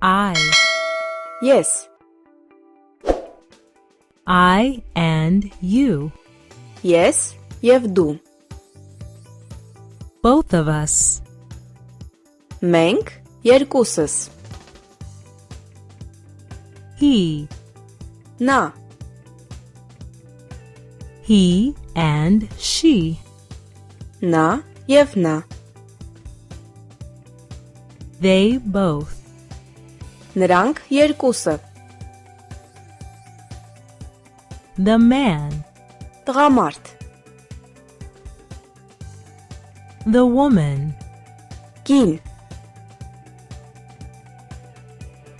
I. Yes. I and you. Yes եւ դու. Both of us. Մենք երկուսս. He. Նա. He and she. Նա եւ նա. They both. Նրանք երկուսը. The man. Տղամարդ. The woman. Կին.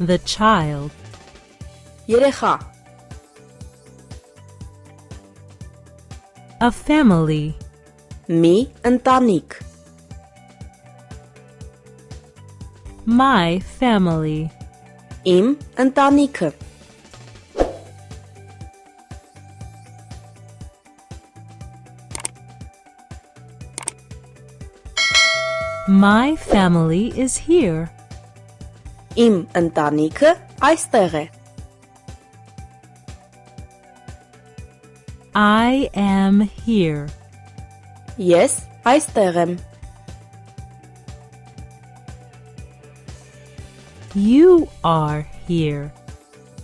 The child. Երեխա. A family. Մի ընտանիք. My family. Իմ ընտանիքը. My family is here. Իմ ընտանիքը այստեղ է. I am here. Ես այստեղ եմ. You are here.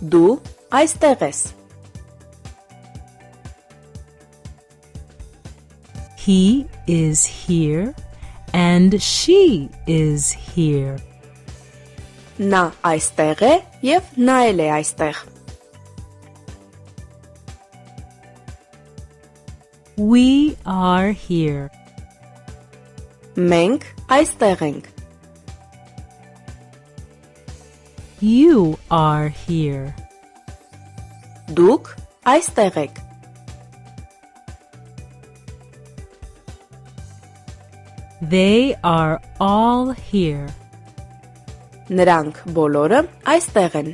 Դու այստեղ ես. He is here and she is here. Նա այստեղ է եւ նա էլ է այստեղ. We are here. Մենք այստեղ ենք. You are here. Դուք այստեղ եք. They are all here. Նրանք բոլորը այստեղ են.